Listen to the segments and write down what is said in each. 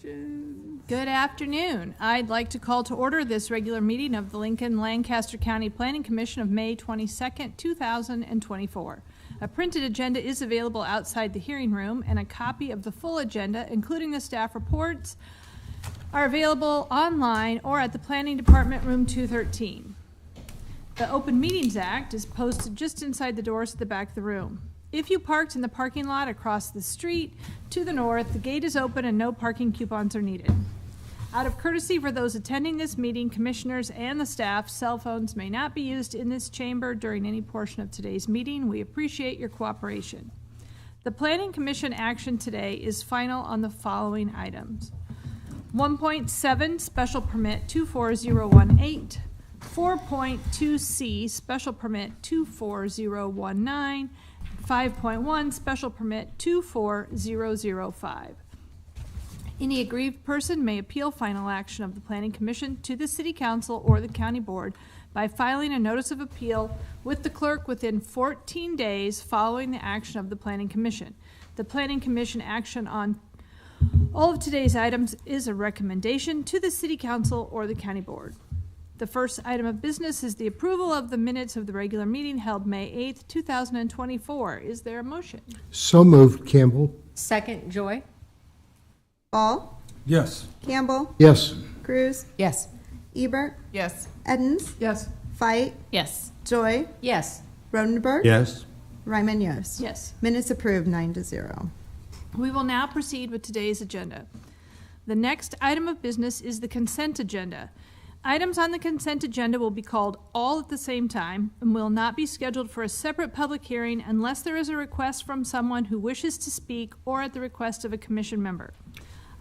Good afternoon. I'd like to call to order this regular meeting of the Lancaster County Planning Commission of May 22nd, 2024. A printed agenda is available outside the hearing room, and a copy of the full agenda, including the staff reports, are available online or at the Planning Department, room 213. The Open Meetings Act is posted just inside the doors at the back of the room. If you parked in the parking lot across the street to the north, the gate is open and no parking coupons are needed. Out of courtesy for those attending this meeting, commissioners and the staff, cell phones may not be used in this chamber during any portion of today's meeting. We appreciate your cooperation. The Planning Commission action today is final on the following items. 1.7 Special Permit 24018, 4.2C Special Permit 24019, 5.1 Special Permit 24005. Any aggrieved person may appeal final action of the Planning Commission to the City Council or the County Board by filing a notice of appeal with the clerk within 14 days following the action of the Planning Commission. The Planning Commission action on all of today's items is a recommendation to the City Council or the County Board. The first item of business is the approval of the minutes of the regular meeting held May 8th, 2024. Is there a motion? So moved, Campbell. Second, Joy. Ball, Yes. Campbell, Yes. Cruz, Yes. Ebert, Yes. Edens, Yes. Fight, Yes. Joy, Yes. Rodenberg, Yes. Ryman Yost. Yes. Minutes approved 9-0. We will now proceed with today's agenda. The next item of business is the consent agenda. Items on the consent agenda will be called all at the same time and will not be scheduled for a separate public hearing unless there is a request from someone who wishes to speak or at the request of a commission member.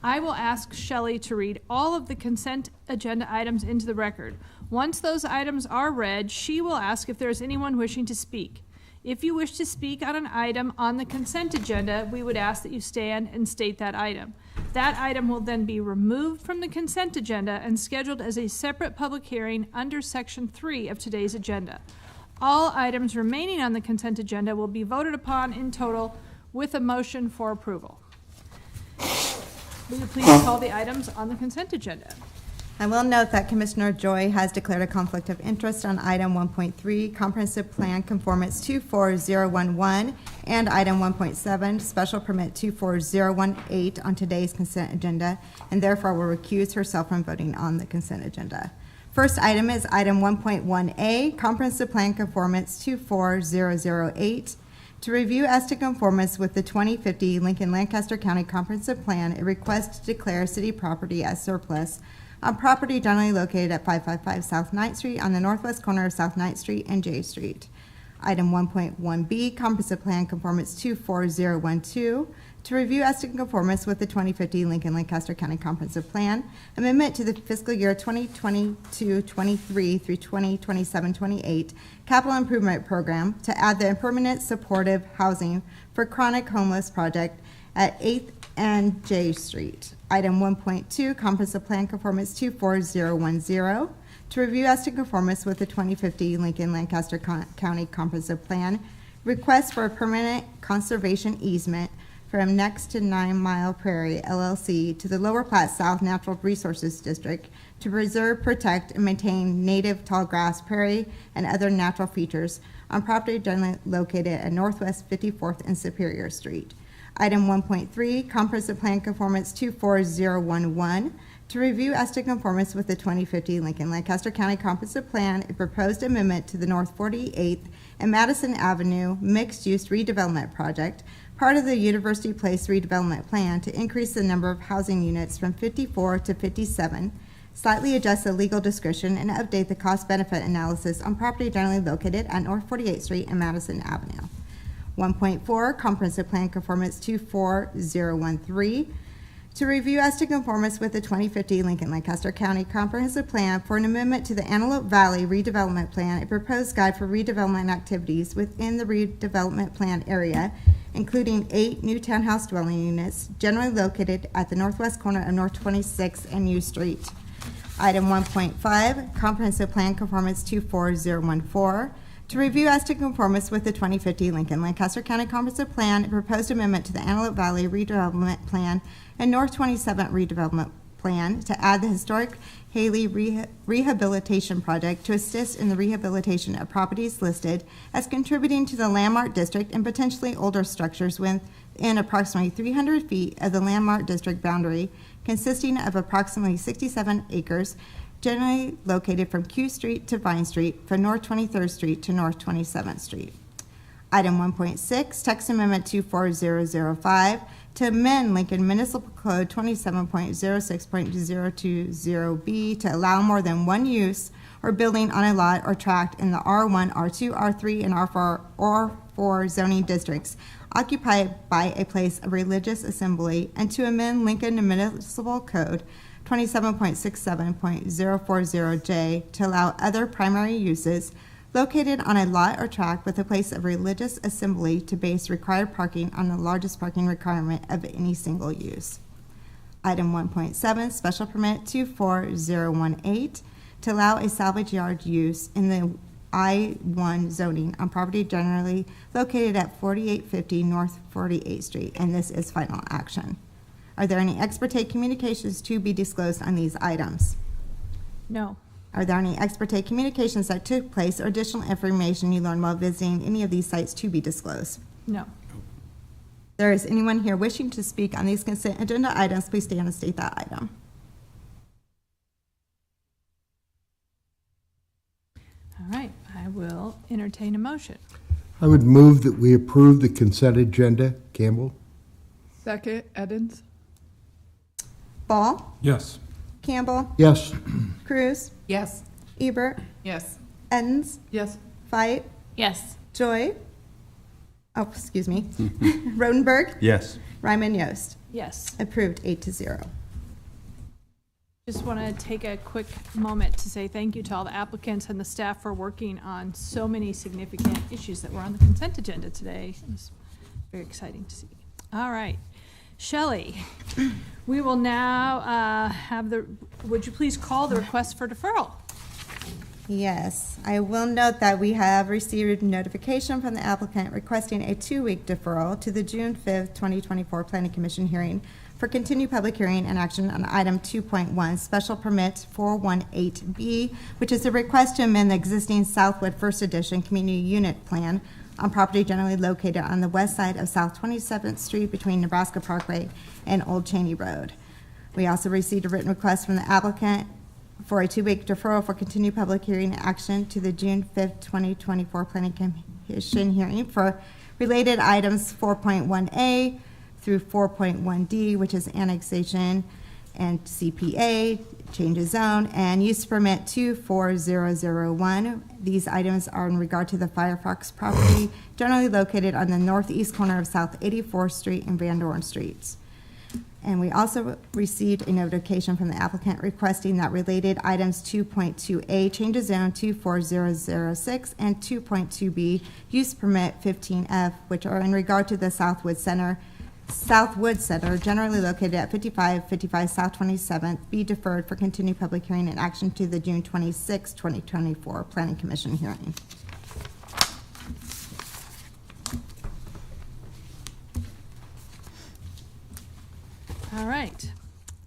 I will ask Shelley to read all of the consent agenda items into the record. Once those items are read, she will ask if there is anyone wishing to speak. If you wish to speak on an item on the consent agenda, we would ask that you stand and state that item. That item will then be removed from the consent agenda and scheduled as a separate public hearing under Section 3 of today's agenda. All items remaining on the consent agenda will be voted upon in total with a motion for approval. Will you please call the items on the consent agenda? I will note that Commissioner Joy has declared a conflict of interest on item 1.3, Comprehensive Plan Conformance 24011, and item 1.7, Special Permit 24018 on today's consent agenda, and therefore will recuse herself from voting on the consent agenda. First item is item 1.1A, Comprehensive Plan Conformance 24008. To review as to conformance with the 2050 Lincoln-Lancaster County Comprehensive Plan, a request to declare city property as surplus on property generally located at 555 South 9th Street on the northwest corner of South 9th Street and J Street. Item 1.1B, Comprehensive Plan Conformance 24012, to review as to conformance with the 2050 Lincoln-Lancaster County Comprehensive Plan, amendment to the fiscal year 2022-23 through 2027-28 capital improvement program to add the permanent supportive housing for chronic homeless project at 8th and J Street. Item 1.2, Comprehensive Plan Conformance 24010, to review as to conformance with the 2050 Lincoln-Lancaster County Comprehensive Plan, request for a permanent conservation easement from next to 9 Mile Prairie LLC to the Lower Platte South Natural Resources District to preserve, protect, and maintain native tall grass prairie and other natural features on property generally located at Northwest 54th and Superior Street. Item 1.3, Comprehensive Plan Conformance 24011, to review as to conformance with the 2050 Lincoln-Lancaster County Comprehensive Plan, a proposed amendment to the North 48th and Madison Avenue mixed-use redevelopment project, part of the University Place redevelopment plan to increase the number of housing units from 54 to 57, slightly adjust the legal description, and update the cost-benefit analysis on property generally located at North 48th Street and Madison Avenue. 1.4, Comprehensive Plan Conformance 24013, to review as to conformance with the 2050 Lincoln-Lancaster County Comprehensive Plan for an amendment to the Antelope Valley Redevelopment Plan, a proposed guide for redevelopment activities within the redevelopment plan area, including 8 new townhouse dwelling units generally located at the northwest corner of North 26th and U Street. Item 1.5, Comprehensive Plan Conformance 24014, to review as to conformance with the 2050 Lincoln Lancaster County Comprehensive Plan, a proposed amendment to the Antelope Valley Redevelopment Plan and North 27th Redevelopment Plan to add the historic Haley Rehabilitation Project to assist in the rehabilitation of properties listed as contributing to the landmark district and potentially older structures within approximately 300 feet of the landmark district boundary, consisting of approximately 67 acres, generally located from Q Street to Vine Street, from North 23rd Street to North 27th Street. Item 1.6, text amendment 24005, to amend Lincoln Municipal Code 27.06.020B to allow more than one use or building on a lot or tract in the R1, R2, R3, and R4 zoning districts occupied by a place of religious assembly, and to amend Lincoln Municipal Code 27.67.040J to allow other primary uses located on a lot or tract with a place of religious assembly to base required parking on the largest parking requirement of any single use. Item 1.7, special permit 24018, to allow a salvage yard use in the I-1 zoning on property generally located at 4850 North 48th Street, and this is final action. Are there any ex parte communications to be disclosed on these items? No. Are there any ex parte communications that took place or additional information you learned while visiting any of these sites to be disclosed? No. There is anyone here wishing to speak on these consent agenda items, please stand and state that item. All right, I will entertain a motion. I would move that we approve the consent agenda. Campbell? Second, Edens. Ball? Yes. Campbell? Yes. Cruz? Yes. Ebert? Yes. Edens? Yes. Fight? Yes. Joy? Oh, excuse me. Rodenberg? Yes. Ryman Yost? Yes. Approved 8-0. Just want to take a quick moment to say thank you to all the applicants and the staff for working on so many significant issues that were on the consent agenda today. It was very exciting to see. All right. Shelley, we will now would you please call the request for deferral? Yes, I will note that we have received notification from the applicant requesting a 2-week deferral to the June 5th, 2024 Planning Commission hearing for continued public hearing and action on item 2.1, special permit 418B, which is a request to amend the existing Southwood First Edition Community Unit Plan on property generally located on the west side of South 27th Street between Nebraska Parkway and Old Cheney Road. We also received a written request from the applicant for a 2-week deferral for continued public hearing and action to the June 5th, 2024 Planning Commission hearing for related items 4.1A through 4.1D, which is annexation and CPA, change of zone, and use permit 24001. These items are in regard to the Firefox property, generally located on the northeast corner of South 84th Street and Van Dorn Streets. And we also received a notification from the applicant requesting that related items 2.2A, change of zone 24006, and 2.2B, use permit 15F, which are in regard to the Southwood Center, generally located at 5555 South 27th, be deferred for continued public hearing and action to the June 26, 2024 Planning Commission hearing. All right.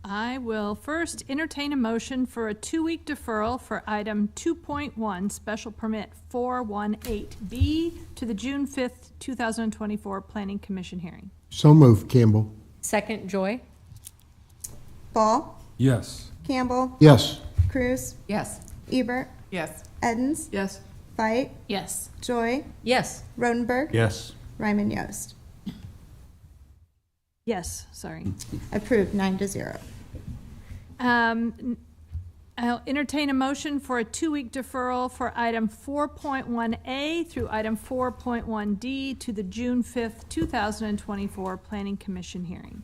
I will first entertain a motion for a 2-week deferral for item 2.1, special permit 418B to the June 5th, 2024 Planning Commission hearing. So moved. Campbell? Second, Joy. Ball? Yes. Campbell? Yes. Cruz? Yes. Ebert? Yes. Edens? Yes. Fight? Yes. Joy? Yes. Rodenberg? Yes. Ryman Yost? Yes, sorry. Approved 9-0. I'll entertain a motion for a 2-week deferral for item 4.1A through item 4.1D to the June 5th, 2024 Planning Commission hearing.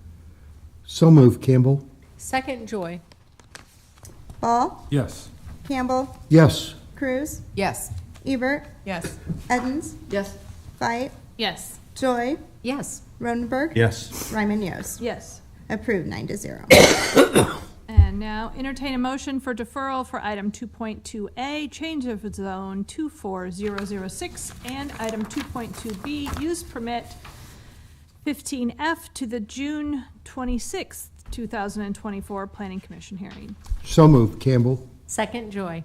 So moved. Campbell? Second, Joy. Ball? Yes. Campbell? Yes. Cruz? Yes. Ebert? Yes. Edens? Yes. Fight? Yes. Joy? Yes. Rodenberg? Yes. Ryman Yost? Yes. Approved 9-0. And And now entertain a motion for deferral for item 2.2A, change of zone 24006, and item 2.2B, use permit 15F to the June 26th, 2024 Planning Commission hearing. So moved. Campbell? Second, Joy.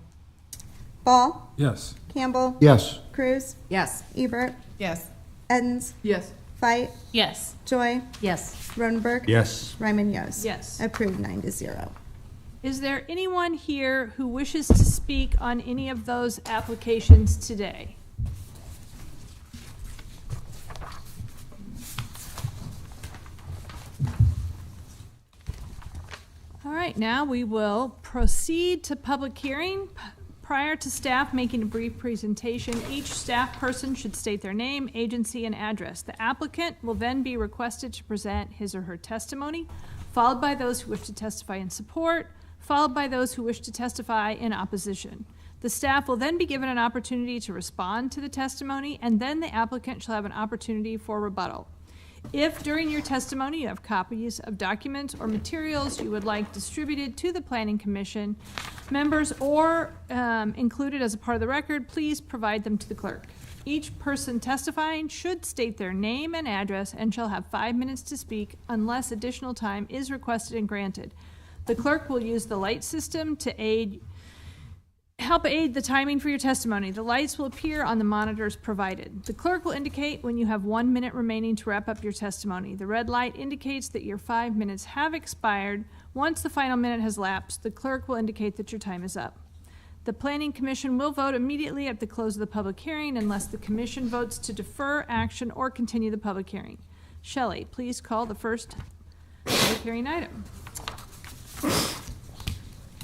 Ball? Yes. Campbell? Yes. Cruz? Yes. Ebert? Yes. Edens? Yes. Fight? Yes. Joy? Yes. Rodenberg? Yes. Ryman Yost? Yes. Approved 9-0. Is there anyone here who wishes to speak on any of those applications today? All right, now we will proceed to public hearing. Prior to staff making a brief presentation, each staff person should state their name, agency, and address. The applicant will then be requested to present his or her testimony, followed by those who wish to testify in support, followed by those who wish to testify in opposition. The staff will then be given an opportunity to respond to the testimony, and then the applicant shall have an opportunity for rebuttal. If during your testimony you have copies of documents or materials you would like distributed to the Planning Commission members or included as a part of the record, please provide them to the clerk. Each person testifying should state their name and address and shall have 5 minutes to speak unless additional time is requested and granted. The clerk will use the light system to help aid the timing for your testimony. The lights will appear on the monitors provided. The clerk will indicate when you have 1 minute remaining to wrap up your testimony. The red light indicates that your 5 minutes have expired. Once the final minute has lapsed, the clerk will indicate that your time is up. The Planning Commission will vote immediately at the close of the public hearing unless the Commission votes to defer action or continue the public hearing. Shelley, please call the first public hearing item.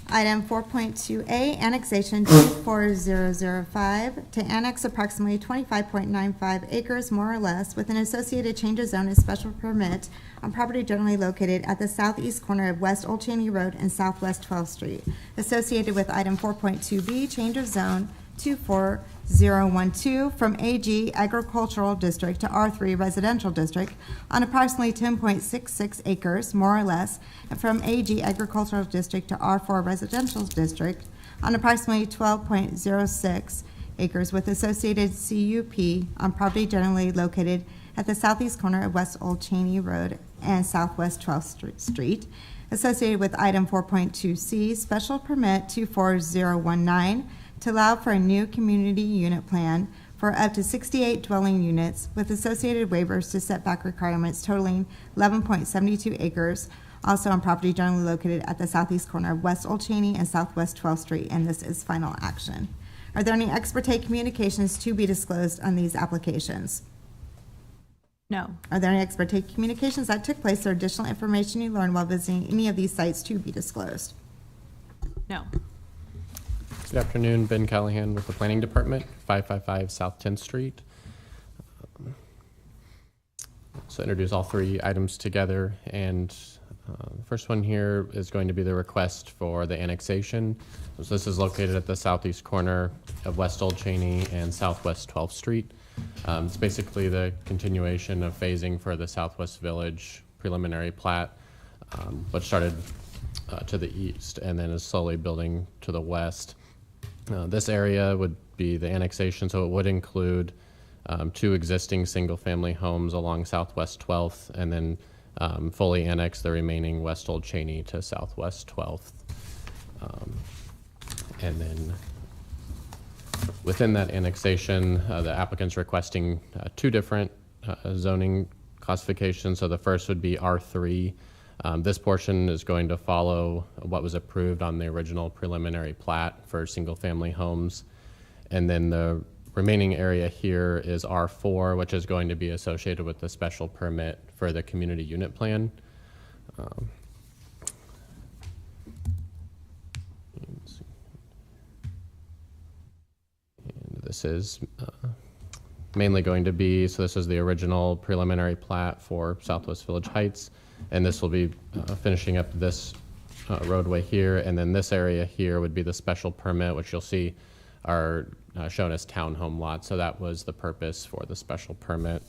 Item 4.2A, annexation 24005, to annex approximately 25.95 acres, more or less, with an associated change of zone and special permit on property generally located at the southeast corner of West Old Cheney Road and Southwest 12th Street. Associated with item 4.2B, change of zone 24012 from AG Agricultural District to R3 Residential District on approximately 10.66 acres, more or less, and from AG Agricultural District to R4 Residential District on approximately 12.06 acres with associated CUP on property generally located at the southeast corner of West Old Cheney Road and Southwest 12th Street. Associated with item 4.2C, special permit 24019 to allow for a new community unit plan for up to 68 dwelling units with associated waivers to setback requirements totaling 11.72 acres, also on property generally located at the southeast corner of West Old Cheney and Southwest 12th Street, and this is final action. Are there any ex parte communications to be disclosed on these applications? No. Are there any ex parte communications that took place or additional information you learned while visiting any of these sites to be disclosed? No. Good afternoon, Ben Callahan with the Planning Department, 555 South 10th Street. So introduce all three items together, and the first one here is going to be the request for the annexation. So this is located at the southeast corner of West Old Cheney and Southwest 12th Street. It's basically the continuation of phasing for the Southwest Village preliminary plat, which started to the east and then is slowly building to the west. This area would be the annexation, so it would include 2 existing single-family homes along Southwest 12th, and then fully annex the remaining West Old Cheney to Southwest 12th. And then within that annexation, the applicant's requesting 2 different zoning classifications. So the first would be R3. This portion is going to follow what was approved on the original preliminary plat for single-family homes. And then the remaining area here is R4, which is going to be associated with the special permit for the community unit plan. And this is mainly going to be, so this is the original preliminary plat for Southwest Village Heights. And this will be finishing up this roadway here, and then this area here would be the special permit, which you'll see are shown as townhome lots. So that was the purpose for the special permit.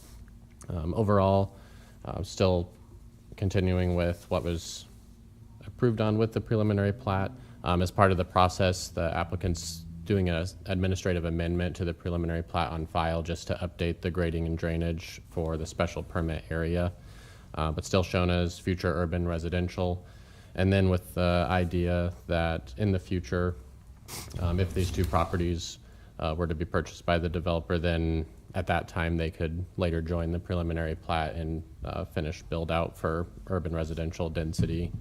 Overall, still continuing with what was approved on with the preliminary plat. As part of the process, the applicant's doing an administrative amendment to the preliminary plat on file just to update the grading and drainage for the special permit area, but still shown as future urban residential. And then with the idea that in the future, if these two properties were to be purchased by the developer, then at that time they could later join the preliminary plat and finish build out for urban residential density.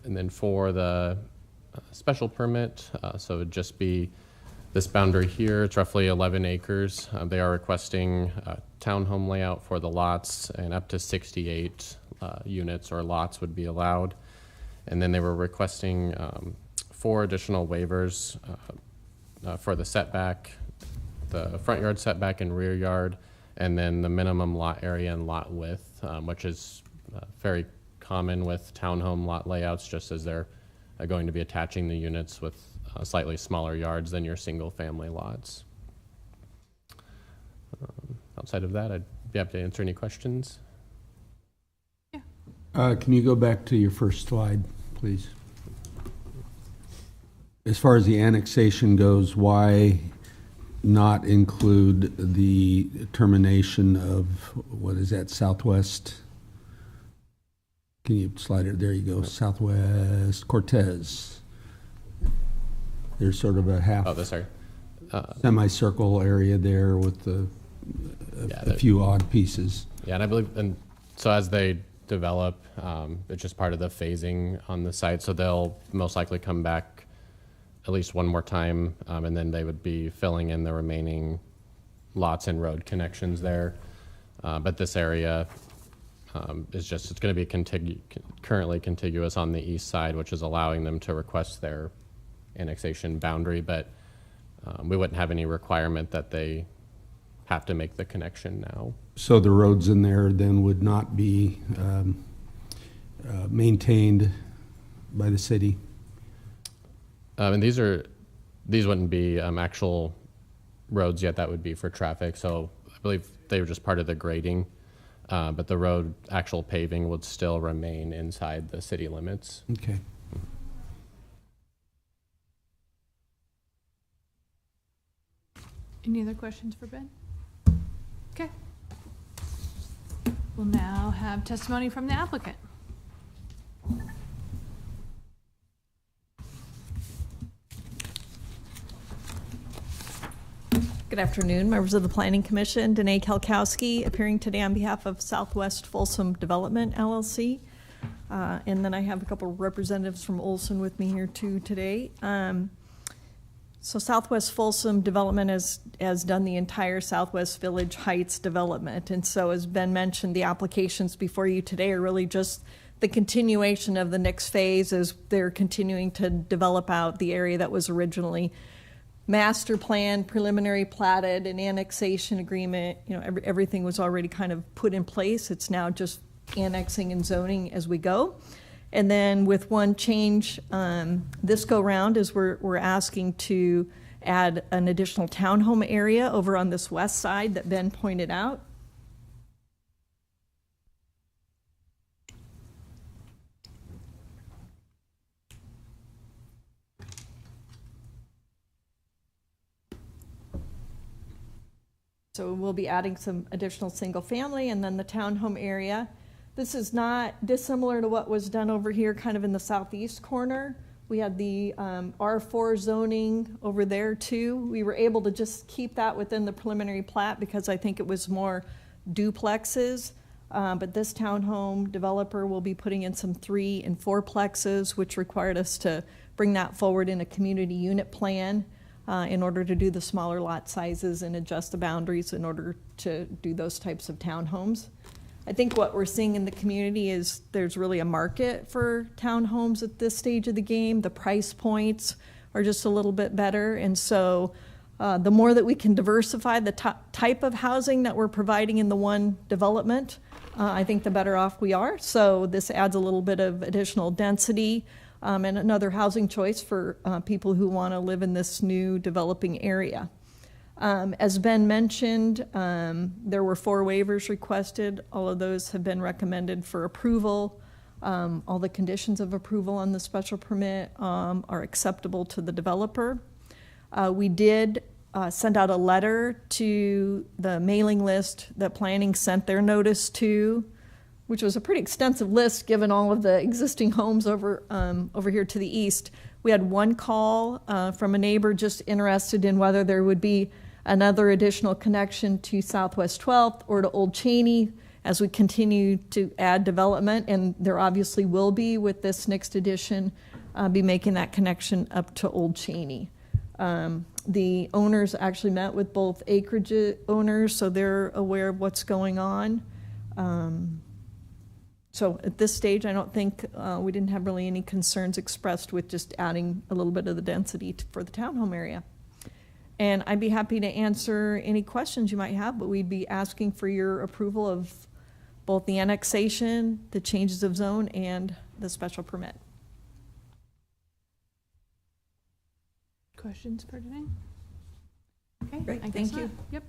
And then for the special permit, so it would just be this boundary here. It's roughly 11 acres. They are requesting a townhome layout for the lots, and up to 68 units or lots would be allowed. And then they were requesting 4 additional waivers for the setback, the front yard setback and rear yard, and then the minimum lot area and lot width, which is very common with townhome lot layouts, just as they're going to be attaching the units with slightly smaller yards than your single family lots. Outside of that, I'd be happy to answer any questions. Can you go back to your first slide, please? As far as the annexation goes, why not include the termination of, what is that, Southwest? Can you slide it? There you go, Southwest Cortez. There's sort of a half semicircle area there with a few odd pieces. Yeah, and I believe, and so as they develop, it's just part of the phasing on the site, so they'll most likely come back at least one more time, and then they would be filling in the remaining lots and road connections there. But this area is just, it's going to be currently contiguous on the east side, which is allowing them to request their annexation boundary, but we wouldn't have any requirement that they have to make the connection now. So the roads in there then would not be maintained by the city? And these wouldn't be actual roads yet. That would be for traffic. So I believe they were just part of the grading, but the road actual paving would still remain inside the city limits. Okay. Any other questions for Ben? Okay. We'll now have testimony from the applicant. Good afternoon, members of the Planning Commission. Danae Kalkowski, appearing today on behalf of Southwest Folsom Development, LLC. And then I have a couple of representatives from Olson with me here too today. So Southwest Folsom Development has done the entire Southwest Village Heights development. And so as Ben mentioned, the applications before you today are really just the continuation of the next phase as they're continuing to develop out the area that was originally master plan, preliminary platted, an annexation agreement. You know, everything was already kind of put in place. It's now just annexing and zoning as we go. And then with one change this go round is we're asking to add an additional townhome area over on this west side that Ben pointed out. So we'll be adding some additional single family and then the townhome area. This is not dissimilar to what was done over here kind of in the southeast corner. We had the R4 zoning over there too. We were able to just keep that within the preliminary plat because I think it was more duplexes. But this townhome developer will be putting in some 3 and 4plexes, which required us to bring that forward in a community unit plan in order to do the smaller lot sizes and adjust the boundaries in order to do those types of townhomes. I think what we're seeing in the community is there's really a market for townhomes at this stage of the game. The price points are just a little bit better. And so the more that we can diversify the type of housing that we're providing in the one development, I think the better off we are. So this adds a little bit of additional density and another housing choice for people who want to live in this new developing area. As Ben mentioned, there were 4 waivers requested. All of those have been recommended for approval. All the conditions of approval on the special permit are acceptable to the developer. We did send out a letter to the mailing list that planning sent their notice to, which was a pretty extensive list given all of the existing homes over here to the east. We had 1 call from a neighbor just interested in whether there would be another additional connection to Southwest 12th or to Old Cheney as we continue to add development, and there obviously will be with this next addition, be making that connection up to Old Cheney. The owners actually met with both acreage owners, so they're aware of what's going on. So at this stage, I don't think we didn't have really any concerns expressed with just adding a little bit of the density for the townhome area. And I'd be happy to answer any questions you might have, but we'd be asking for your approval of both the annexation, the changes of zone, and the special permit. Questions for today? Okay, Great, I guess thank not. you. Yep.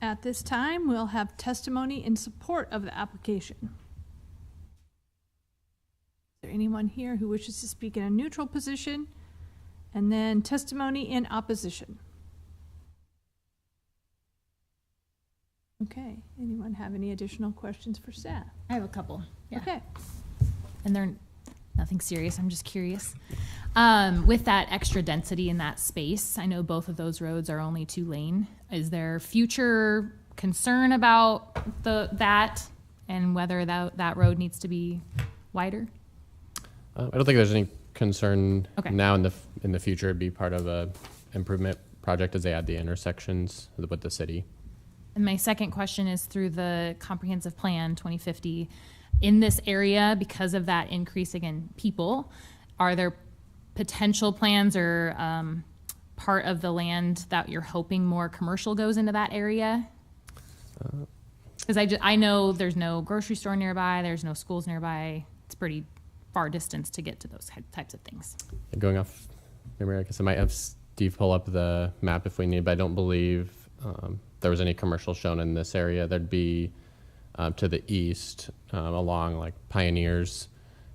At this time, we'll have testimony in support of the application. Is there anyone here who wishes to speak in a neutral position? And then testimony in opposition. Okay, anyone have any additional questions for staff? I have a couple. Yeah. Okay. And they're nothing serious. I'm just curious. With that extra density in that space, I know both of those roads are only 2-lane. Is there future concern about that and whether that road needs to be wider? I don't think there's any concern Okay. now. In the future, it'd be part of a improvement project as they add the intersections with the city. And my second question is through the comprehensive plan 2050. In this area, because of that increasing in people, are there potential plans or part of the land that you're hoping more commercial goes into that area? Because I know there's no grocery store nearby, there's no schools nearby. It's pretty far distance to get to those types of things. Going off memory, I guess I might have Steve pull up the map if we need, but I don't believe there was any commercial shown in this area. There'd be to the east along like Pioneers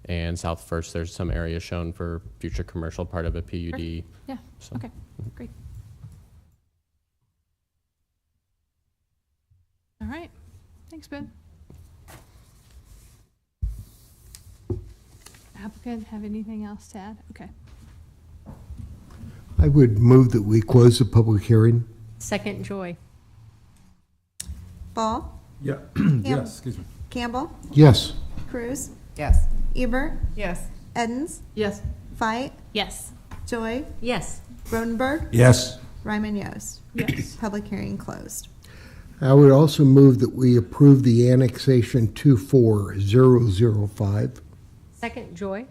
and South First, there's some areas shown for future commercial part of a PUD. Yeah, So, okay, great. All right. Thanks, Ben. Applicant, have anything else to add? Okay. I would move that we close the public hearing. Second, Joy. Ball, Yeah, yes, excuse me. Campbell, Yes. Cruz, Yes. Ebert, Yes. Edens, Yes. Fight, Yes. Joy, Yes. Rodenberg, Yes. Ryman Yost. Yes. Public hearing closed. I would also move that we approve the annexation 24005. Second, Joy.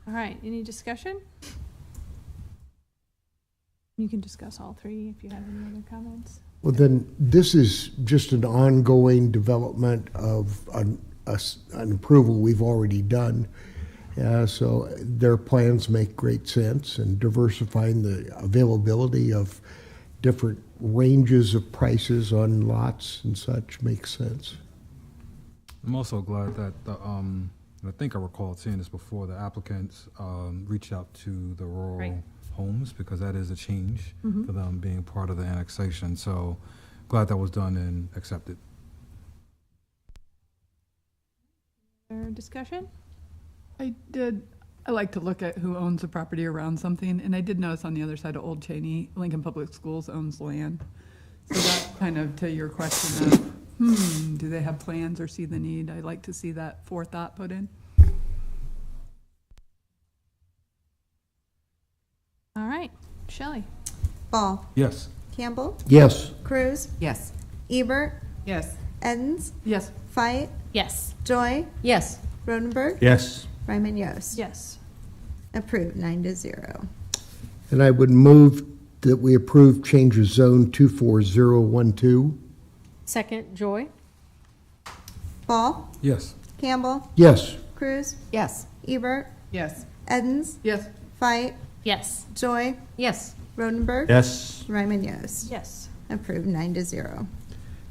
All right, any discussion? You can discuss all 3 if you have any other comments. Well, then, this is just an ongoing development of an approval we've already done. So their plans make great sense, and diversifying the availability of different ranges of prices on lots and such makes sense. I'm also glad that I think I recall seeing this before, the applicants reached out to the rural Right. homes, because that is a change for them being part of the annexation. So glad that was done and accepted. Or discussion? I like to look at who owns the property around something, and I did notice on the other side of Old Cheney, Lincoln Public Schools owns land. So that kind of to your question of, do they have plans or see the need? I like to see that forethought put in. All right, Shelley. Ball, Yes. Campbell, Yes. Cruz, Yes. Ebert, Yes. Edens, Yes. Fight, Yes. Joy, Yes. Rodenberg, Yes. Ryman Yost. Yes. Approved, 9-0. And I would move that we approve change of zone 24012. Second, Joy. Ball, Yes. Campbell, Yes. Cruz, Yes. Ebert, Yes. Edens, Yes. Fight, Yes. Joy, Yes. Rodenberg. Yes. Ryman, yes. Yes. Approved 9-0.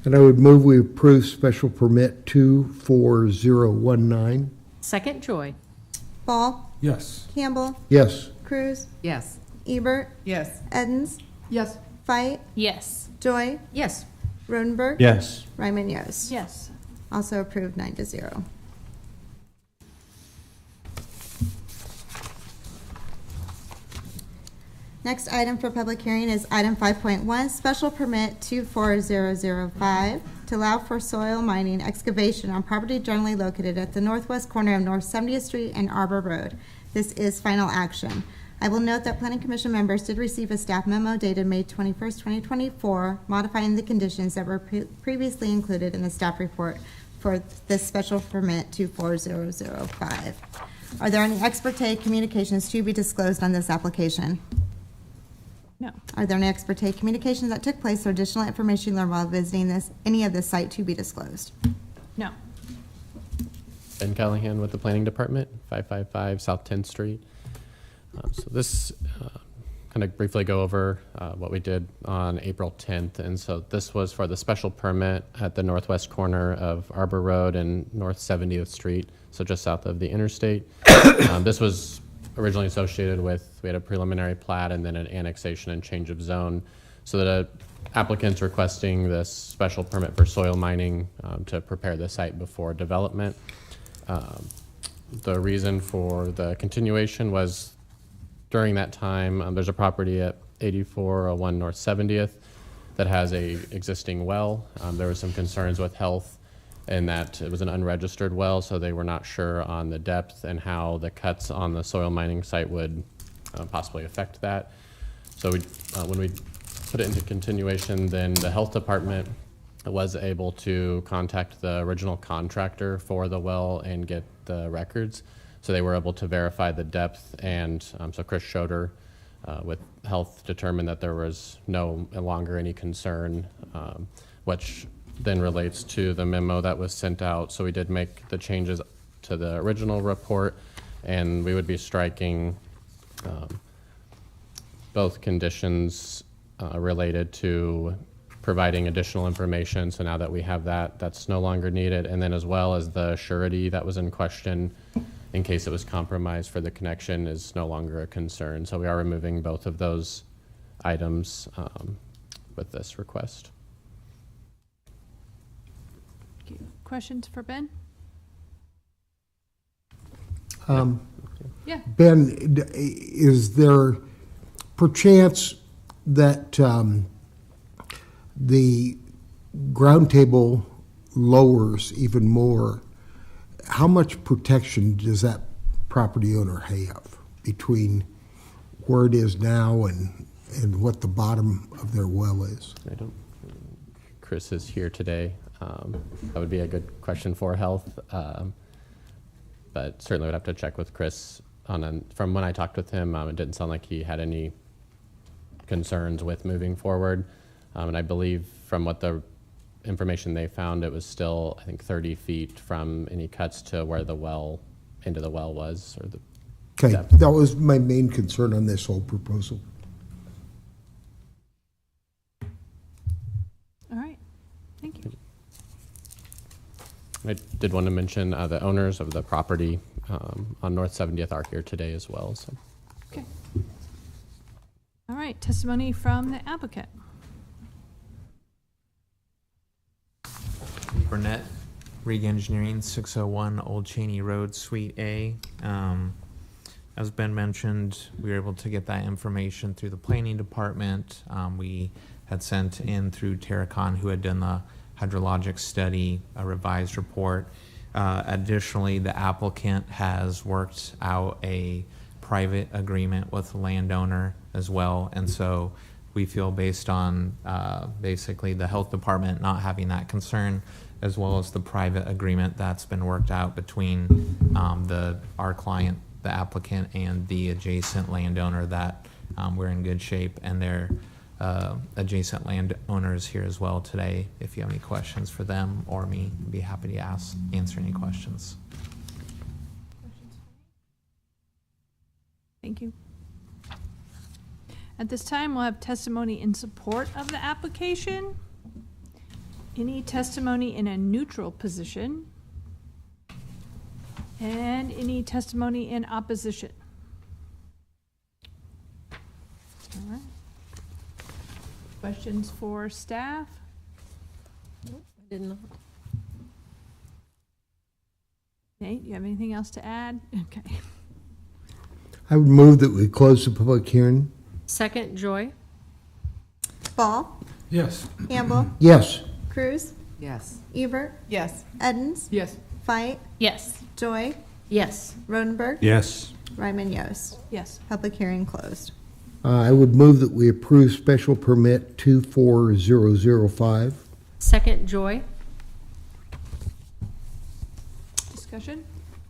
And I would move we approve special permit 24019. Second, Joy. Ball, Yes. Campbell, Yes. Cruz, Yes. Ebert, Yes. Edens, Yes. Fight, Yes. Joy, Yes. Rodenberg. Yes. Ryman, yes. Yes. Also approved 9-0. Next item for public hearing is item 5.1, special permit 24005 to allow for soil mining excavation on property generally located at the northwest corner of North 70th Street and Arbor Road. This is final action. I will note that Planning Commission members did receive a staff memo dated May 21st, 2024, modifying the conditions that were previously included in the staff report for this special permit 24005. Are there any ex parte communications to be disclosed on this application? No. Are there any ex parte communications that took place or additional information learned while visiting any of the site to be disclosed? No. Ben Callahan with the Planning Department, 555 South 10th Street. So this kind of briefly go over what we did on April 10th. And so this was for the special permit at the northwest corner of Arbor Road and North 70th Street, so just south of the interstate. This was originally associated with, we had a preliminary plat and then an annexation and change of zone. So the applicant's requesting this special permit for soil mining to prepare the site before development. The reason for the continuation was during that time, there's a property at 8401 North 70th that has a existing well. There was some concerns with health and that it was an unregistered well, so they were not sure on the depth and how the cuts on the soil mining site would possibly affect that. So when we put it into continuation, then the health department was able to contact the original contractor for the well and get the records. So they were able to verify the depth, and so Chris Schroeder with health determined that there was no longer any concern, which then relates to the memo that was sent out. So we did make the changes to the original report, and we would be striking both conditions related to providing additional information. So now that we have that, that's no longer needed. And then as well as the surety that was in question in case it was compromised for the connection is no longer a concern. So we are removing both of those items with this request. Thank you. Questions for Ben? Yeah. Ben, is there perchance that the ground table lowers even more? How much protection does that property owner have between where it is now and what the bottom of their well is? I don't. Chris is here today. That would be a good question for health, but certainly would have to check with Chris on. From when I talked with him, it didn't sound like he had any concerns with moving forward, and I believe from what the information they found, it was still, I think, 30 feet from any cuts to where the well, into the well was, or the Okay, depth. that was my main concern on this whole proposal. All right. Thank you. I did want to mention the owners of the property on North 70th are here today as well. So. Okay. All right. Testimony from the applicant. Burnett, Rig Engineering, 601 Old Cheney Road, Suite A. As Ben mentioned, we were able to get that information through the planning department. We had sent in through Terracon, who had done the hydrologic study, a revised report. Additionally, the applicant has worked out a private agreement with the landowner as well. And so we feel based on basically the health department not having that concern, as well as the private agreement that's been worked out between our client, the applicant, and the adjacent landowner, that we're in good shape. And their adjacent landowners here as well today. If you have any questions for them or me, I'd be happy to answer any questions. Thank you. At this time, we'll have testimony in support of the application. Any testimony in a neutral position. And any testimony in opposition. All right. Questions for staff? I did not. Nate, you have anything else to add? Okay. I would move that we close the public hearing. Second, Joy? Ball, Yes. Campbell, Yes. Cruz, Yes. Ebert, Yes. Edens, Yes. Fight, Yes. Joy, Yes. Rodenberg, Yes. Ryman Yost. Yes. Public hearing closed. I would move that we approve special permit 24005. Second, Joy? Discussion?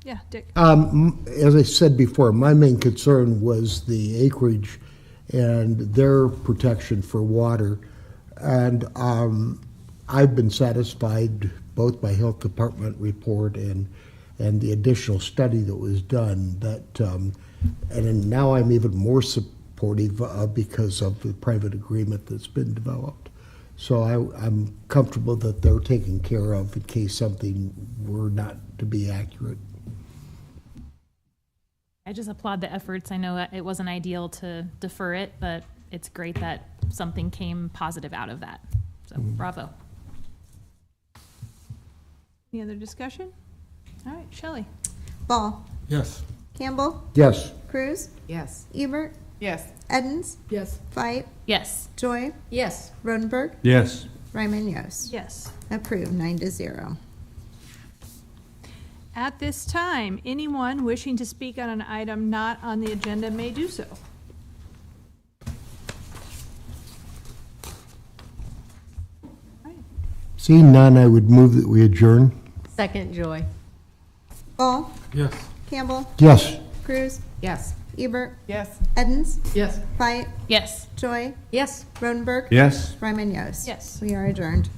Yeah, Dick. As I said before, my main concern was the acreage and their protection for water. And I've been satisfied both by Health Department report and the additional study that was done. That and then now I'm even more supportive because of the private agreement that's been developed. So I'm comfortable that they're taken care of in case something were not to be accurate. I just applaud the efforts. I know that it wasn't ideal to defer it, but it's great that something came positive out of that. So bravo. Any other discussion? All right, Shelley. Ball, Yes. Campbell, Yes. Cruz, Yes. Ebert, Yes. Edens, Yes. Fight, Yes. Joy, Yes. Rodenberg, Yes. Ryman Yost. Yes. Approved 9-0. At this time, anyone wishing to speak on an item not on the agenda may do so. Seeing none, I would move that we adjourn. Second, Joy? Ball, Yes. Campbell, Yes. Cruz, Yes. Ebert, Yes. Edens, Yes. Fight, Yes. Joy, Yes. Rodenberg, Yes. Ryman Yost. Yes. We are adjourned.